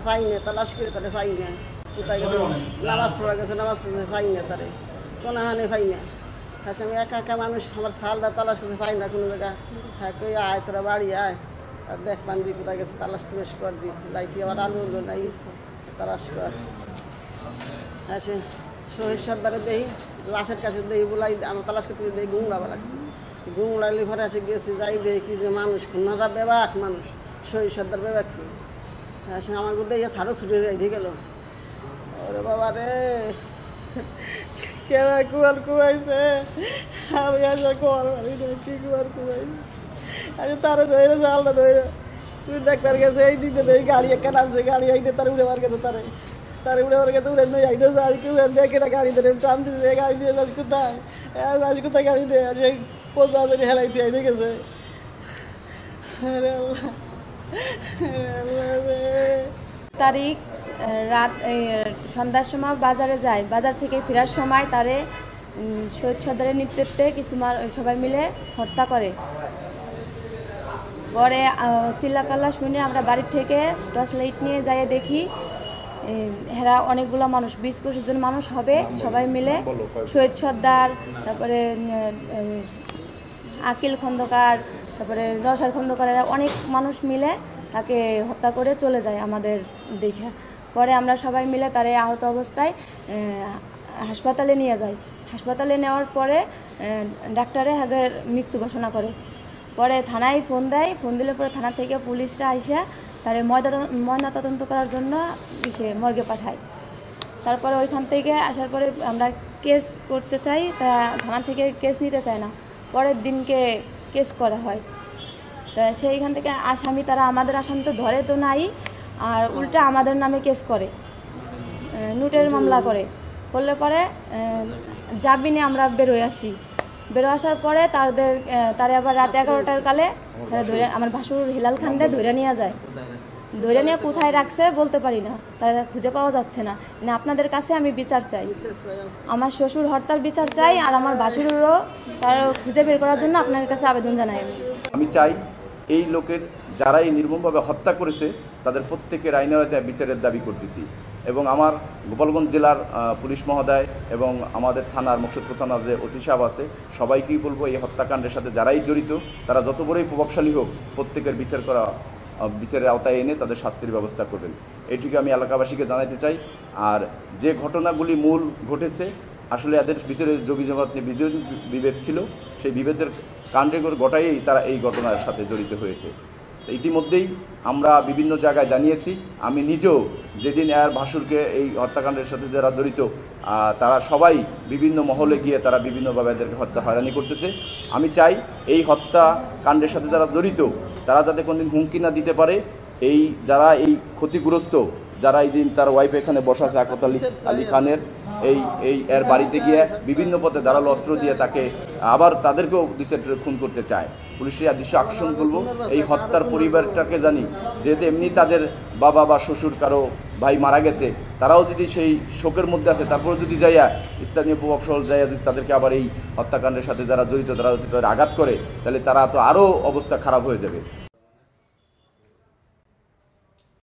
পাই না, তালাশ করে তারে পাই না। কোথায় গেছে, নামাজ পড়া গেছে, নামাজ পড়ছে পাই না তারে, কোনো হানে পাই না। হ্যাঁ আমি একা একা মানুষ, আমার সালটা তালাশ করছে পাই না কোনো জায়গা। হ্যাঁ কই আয় তোরা বাড়ি আয়, আর দেখ পান দি কোথায় গেছে, তালাশ তুলাশ কর দি, লাইটি আবার আলু উলো নাই, তালাশ কর। হ্যাঁ সে শহীদ সর্দারে দেই, লাশের কাছে দেই বলাই, আমার তালাশ করতে দেই গুমড়াবা লাগছে। গুমড়াইলে ঘরে এসে গেছি, যাই দেখি যে মানুষ খুনারা বেবাক মানুষ, শহীদ সর্দার বেবাক। হ্যাঁ সে আমার দিয়ে সারো ছুটে রেখে গেল। ওরে বাবা রে, কেউ কুয়ার কুয়াইছে, আমি আসলে কুয়ার মারি না, কি কুয়ার কুয়াইছে। আচ্ছা তারা ধরে জালটা ধরে দেখবার গেছে, এই দিতে এই গাড়ি একটা নামছে, গাড়ি আইনে তার উড়ে মার গেছে, তারে উড়ে মার গেছে, উড়ে নেই আইনে যায় কেউ দেখে না, গাড়ি ধরে টান দিচ্ছে, গাড়ি নিয়ে যাস কোথায়, আজ কোথায় গাড়ি নিয়ে আসে, কোথা ধরে হেলাইতে আইনে গেছে। তারিখ রাত সন্ধ্যার সময় বাজারে যায়, বাজার থেকে ফেরার সময় তারে শহীদ সর্দারের নেতৃত্বে কিছু সবাই মিলে হত্যা করে। পরে চিল্লাপাল্লা শুনে আমরা বাড়ি থেকে টর্চ লাইট নিয়ে যাই, দেখি হেরা অনেকগুলো মানুষ, 20-25 জন মানুষ হবে, সবাই মিলে শহীদ সর্দার, তারপরে আকিল খন্দকার, তারপরে রসার খন্দকার, এরা অনেক মানুষ মিলে তাকে হত্যা করে চলে যায় আমাদের দেখে। পরে আমরা সবাই মিলে তারে আহত অবস্থায় হাসপাতালে নিয়ে যাই। হাসপাতালে নেওয়ার পরে ডাক্তারে আগের মৃত্যু ঘোষণা করে। পরে থানায় ফোন দেয়, ফোন দিলে পরে থানা থেকে পুলিশরা আইসা তারে ময়না তদন্ত করার জন্য মর্গে পাঠায়। তারপরে ওইখান থেকে আসার পরে আমরা কেস করতে চাই, তা থানা থেকে কেস নিতে চায় না। পরের দিনকে কেস করা হয়। তা সেইখান থেকে আসামি, তারা আমাদের আসামি তো ধরে তো নাই, আর উল্টা আমাদের নামে কেস করে, লুটের মামলা করলে পরে জামিনে আমরা বেরোয় আসি। বেরো আসার পরে তারে আবার রাত 11টার কালে ধরে আমার ভাসুর হিলাল খানরে ধরে নিয়ে যায়। ধরে নিয়ে কোথায় রাখছে বলতে পারি না, তারা খুঁজে পাওয়া যাচ্ছে না। মানে আপনাদের কাছে আমি বিচার চাই, আমার শ্বশুর হরতাল বিচার চাই, আর আমার ভাসুরেরও তার খুঁজে বের করার জন্য আপনাদের কাছে আবেদন জানাই। আমি চাই এই লোকের যারা এই নির্মমভাবে হত্যা করেছে তাদের প্রত্যেকের আইনের বিচারের দাবি করতেছি। এবং আমার গোপালগঞ্জ জেলার পুলিশ মহোদয় এবং আমাদের থানার মুকসুদপুর থানার যে ওসি সাহেব আছে, সবাইকেই বলবো এই হত্যাকাণ্ডের সাথে যারাই জড়িত, তারা যত বড়ই প্রভাবশালী হোক, প্রত্যেকের বিচারের আওতায় এনে তাদের শাস্তির ব্যবস্থা করবেন, এইটুকু আমি এলাকাবাসীকে জানাতে চাই। আর যে ঘটনাগুলি মূল ঘটেছে, আসলে এদের ভিতরে জমি জমাত নিয়ে বিভেদ ছিল, সেই বিভেদের কাণ্ডের গোটাই তারা এই ঘটনার সাথে জড়িত হয়েছে। ইতিমধ্যেই আমরা বিভিন্ন জায়গায় জানিয়েছি, আমি নিজেও যেদিন এর ভাসুরকে এই হত্যাকাণ্ডের সাথে যারা জড়িত তারা সবাই বিভিন্ন মহলে গিয়ে তারা বিভিন্নভাবে এদেরকে হত্যা হয়রানি করতেছে। আমি চাই এই হত্যাকাণ্ডের সাথে যারা জড়িত তারা যাতে কোনদিন হুমকি না দিতে পারে। যারা এই ক্ষতিগ্রস্ত, যারা এই যে তার ওয়াইফ এখানে বসা আছে আকত আলী খানের, এর বাড়িতে গিয়ে বিভিন্ন পথে ধারালো অস্ত্র দিয়ে তাকে আবার তাদেরকেও খুন করতে চায়। পুলিশের দৃশ্য আকর্ষণ করবো এই হত্যার পরিবারটাকে জানি, যেহেতু এমনি তাদের বাবা বা শ্বশুর কারো ভাই মারা গেছে, তারাও যদি সেই শোকের মধ্যে আছে, তারপরে যদি যাইয়া স্থানীয় প্রভাবশালী যাইয়া যদি তাদেরকে আবার এই হত্যাকাণ্ডের সাথে যারা জড়িত তারা যদি তাদের আঘাত করে, তাহলে তারা তো আরও অবস্থা খারাপ হয়ে যাবে।